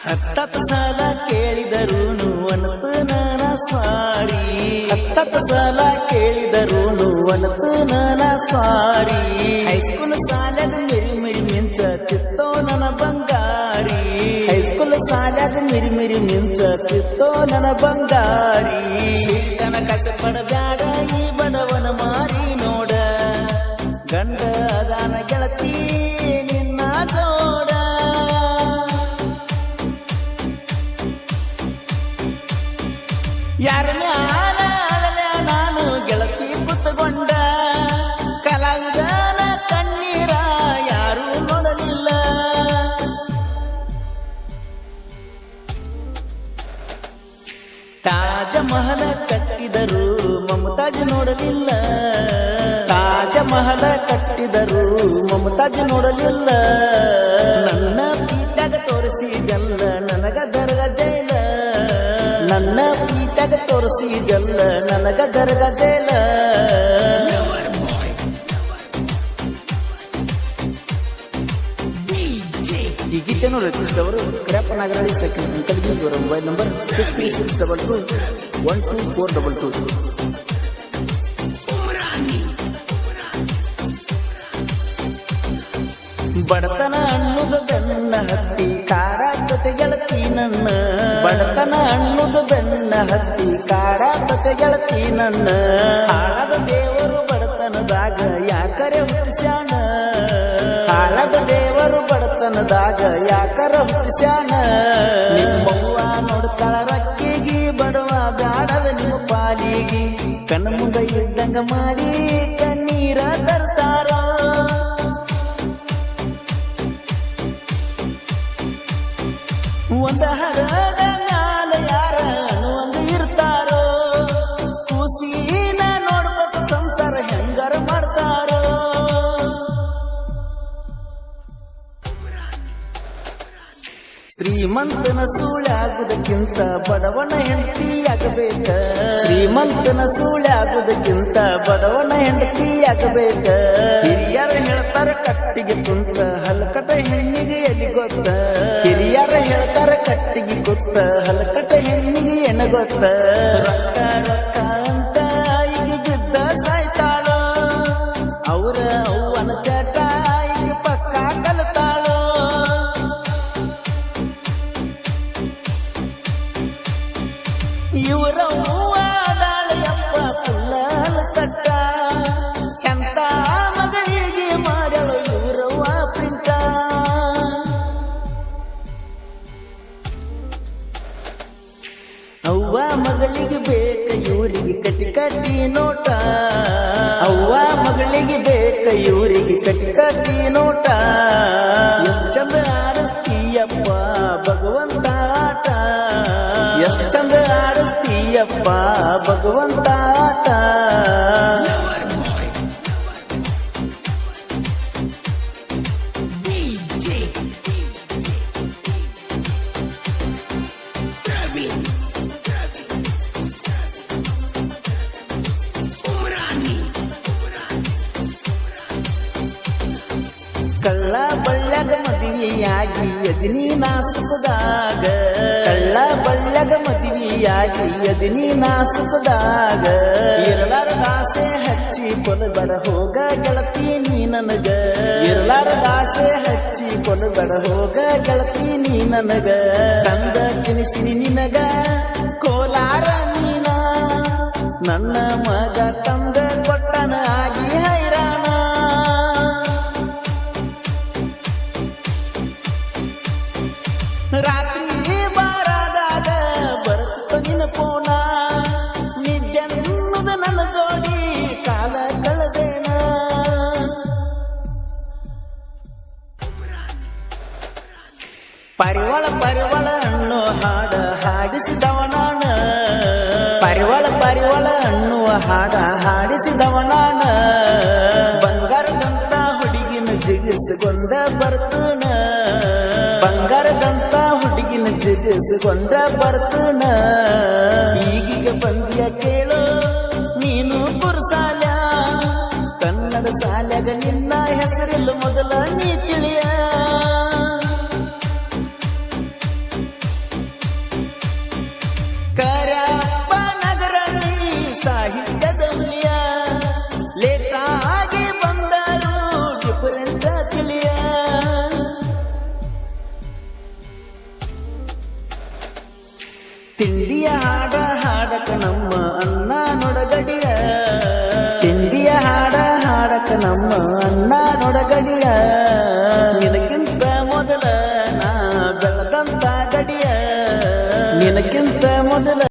ಹತ್ತತ್ತು ಸಲ ಕೇಳಿದರೂನು ಅನತು ನನ್ನ ಸ್ವಾರಿ. ಹತ್ತತ್ತು ಸಲ ಕೇಳಿದರೂನು ಅನತು ನನ್ನ ಸ್ವಾರಿ. ಹೈಸ್ಕೂಲ್ ಸಾಲ್ಯಾಗ ಮಿರಿ ಮಿರಿ ಮಿಂಚತಿತ್ತೋ ನನ್ನ ಬಂಗಾರಿ. ಹೈಸ್ಕೂಲ್ ಸಾಲ್ಯಾಗ ಮಿರಿ ಮಿರಿ ಮಿಂಚತಿತ್ತೋ ನನ್ನ ಬಂಗಾರಿ. ಸಿಕ್ಕನ ಕಸ ಪಡಬ್ಯಾಡ ಈ ಬಡವನ ಮಾರಿ ನೋಡ. ಗಂಡ ಅದಾನ ಗೆಳತಿ ನಿನ್ನ ಜೋಡ. ಯಾರನ್ನ ಆಳಲೆ ನಾನು ಗೆಳತಿ ಕುತ್ತಗೊಂಡ. ಕಲಾವಿದನ ಕಣ್ಣೀರ ಯಾರೂ ನೋಡಲಿಲ್ಲ. ತಾಜ ಮಹಲ ಕಟ್ಟಿದರು ಮಮತಾಜ್ ನೋಡಲಿಲ್ಲ. ತಾಜ ಮಹಲ ಕಟ್ಟಿದರು ಮಮತಾಜ್ ನೋಡಲಿಲ್ಲ. ನನ್ನ ಪ್ರೀತ್ಯಾಗ ತೋರಿಸಿದಲ್ಲ ನನಗ ದರ್ಗ ಜೈಲ. ನನ್ನ ಪ್ರೀತ್ಯಾಗ ತೋರಿಸಿದಲ್ಲ ನನಗ ದರ್ಗ ಜೈಲ. ಈ ಗೀತೆಯನ್ನು ರಚಿಸಿದವರು ಕ್ರ್ಯಾಪ ನಾಗರಾಳಿ ಸೆಕೆಂಡ್ ಅಂಕಲ್ಗಿ. ಇವರ ಮೊಬೈಲ್ ನಂಬರ್ 6362212422. ಬಡತನ ಅನ್ನುದು ಬೆನ್ನ ಹತ್ತಿ ಕಾರಾತತೆ ಗೆಳತಿ ನನ್ನ. ಬಡತನ ಅನ್ನುದು ಬೆನ್ನ ಹತ್ತಿ ಕಾರಾತತೆ ಗೆಳತಿ ನನ್ನ. ಹಾಳದ ದೇವರು ಬಡತನದಾಗ ಯಾಕರೆ ಹುಟ್ಟಿಸ್ಯಾನ. ಹಾಳದ ದೇವರು ಬಡತನದಾಗ ಯಾಕರ ಹುಟ್ಟಿಸ್ಯಾನ. ನಿಮ್ಮವ್ವ ನೋಡ್ತಾಳ ರಕ್ಕಿಗಿ ಬಡವ ಬ್ಯಾಡದ ನಿಮ್ಮ ಪಾಲಿಗಿ. ಕಣ್ಣ ಮುಂದ ಇದ್ದಂಗ ಮಾಡಿ ಕಣ್ಣೀರ ತರ್ತಾರ. ಒಂದ ಹರದ ಮ್ಯಾಲ ಯಾರ ಒಂದು ಇರ್ತಾರೋ. ಕೂಸಿನ ನೋಡ್ಬೇಕು ಸಂಸಾರ ಹೆಂಗಾರ ಮಾಡ್ತಾರೋ. ಶ್ರೀಮಂತನ ಸುಳ್ಯಾಗುವುದಕ್ಕಿಂತ ಬಡವನ ಹೆಂಡತಿಯಾಗಬೇಕ. ಶ್ರೀಮಂತನ ಸುಳ್ಯಾಗುವುದಕ್ಕಿಂತ ಬಡವನ ಹೆಂಡತಿಯಾಗಬೇಕ. ಹಿರಿಯರು ಹೇಳ್ತಾರ ಕಟ್ಟಿಗೆ ಕುಂತ ಹಲಕಟ ಹೆಣ್ಣಿಗೆ ಎಲ್ಲಿ ಗೊತ್ತ. ಹಿರಿಯರು ಹೇಳ್ತಾರ ಕಟ್ಟಿಗೆ ಗೊತ್ತ ಹಲಕಟ ಹೆಣ್ಣಿಗೆ ಎನ ಗೊತ್ತ. ರೊಕ್ಕ ರೊಕ್ಕ ಅಂತ ಈಗ ಬಿದ್ದ ಸಾಯ್ತಾಳೋ. ಅವರ ಅವ್ವನ ಚಟ ಈಗ ಪಕ್ಕ ಕಲ್ತಾಳೋ. ಇವರ ಹೂವಾದಾಳೆಯಪ್ಪ ಪುಲ್ಲ ಕಟ್ಟ. ಎಂತ ಮಗಳಿಗೆ ಮಾಡಲು ಇವರವ್ವ ಪ್ರಿಂಟ. ಅವ್ವ ಮಗಳಿಗೆ ಬೇಕ ಇವರಿಗೆ ಕಟ್ಟಿ ಕಟ್ಟಿ ನೋಟ. ಅವ್ವ ಮಗಳಿಗೆ ಬೇಕ ಇವರಿಗೆ ಕಟ್ಟಿ ಕಟ್ಟಿ ನೋಟ. ಎಷ್ಟು ಚಂದ ಆಡಿಸ್ತೀಯಪ್ಪ ಭಗವಂತ ಆಟ. ಎಷ್ಟು ಚಂದ ಆಡಿಸ್ತೀಯಪ್ಪ ಭಗವಂತ ಆಟ. ಕಳ್ಳ ಬಳ್ಳ್ಯಾಗ ಮದುವೆಯಾಗಿ ಎದಿನಿ ನಾ ಸುಖದಾಗ. ಕಳ್ಳ ಬಳ್ಳ್ಯಾಗ ಮದುವೆಯಾಗಿ ಎದಿನಿ ನಾ ಸುಖದಾಗ. ಇರಲಾರದಾಸೆ ಹಚ್ಚಿ ಕೊಲಬಡ ಹೋಗ ಗೆಳತಿ ನೀ ನನಗ. ಇರಲಾರದಾಸೆ ಹಚ್ಚಿ ಕೊಲಬಡ ಹೋಗ ಗೆಳತಿ ನೀ ನನಗ. ತಂದ ತಿನಿಸಿನಿ ನಿನಗ ಕೋಲಾರ ನೀನ. ನನ್ನ ಮಗ ತಂದ ಕೊಟ್ಟನ ಆಗಿ ಹೈರಾಣ. ರಾತ್ರಿ ಬಾರಾದಾಗ ಬರುತ್ತ ನಿನ್ನ ಪೋಣ. ನಿದ್ಯನ್ನುದ ನನ್ನ ಜೋಡಿ ಕಾಲ ಕಳೆದೇನ. ಪರಿವಳ ಪರಿವಳ ಅನ್ನೋ ಹಾಡ ಹಾಡಿಸಿದವ ನಾನ. ಪರಿವಳ ಪರಿವಳ ಅನ್ನುವ ಹಾಡ ಹಾಡಿಸಿದವ ನಾನ. ಬಂಗಾರದಂತ ಹುಡುಗಿನ ಜಿಗಿಸಿಕೊಂಡ ಬರ್ತನ. ಬಂಗಾರದಂತ ಹುಡುಗಿನ ಜಿಗಿಸಿಕೊಂಡ ಬರ್ತನ. ಈಗೀಗ ಬಂದಿಯ ಕೇಳು ನೀನು ಪುರಸಾಲ. ಕನ್ನಡ ಸಾಲ್ಯಾಗ ನಿನ್ನ ಹೆಸರಿಲ್ಲ ಮೊದಲ ನೀ ತಿಳಿಯ. ಸಾಹಿತ್ಯದ ಹುಲಿಯ ಲೇಟಾಗಿ ಬಂದರು ಡಿಫರೆಂಟ್ ತಿಳಿಯ ತಿಂಡಿಯ ಹಾಡ ಹಾಡಕ ನಮ್ಮ ಅಣ್ಣ ನೊಡಗಡಿಯ ತಿಂಡಿಯ ಹಾಡ ಹಾಡಕ ನಮ್ಮ ಅಣ್ಣ ನೊಡಗಡಿಯ ನಿನಕ್ಕಿಂತ ಮೊದಲ ನಾ ಬೆಳದಂತ ಗಡಿಯ ನಿನಕ್ಕಿಂತ ಮೊದಲ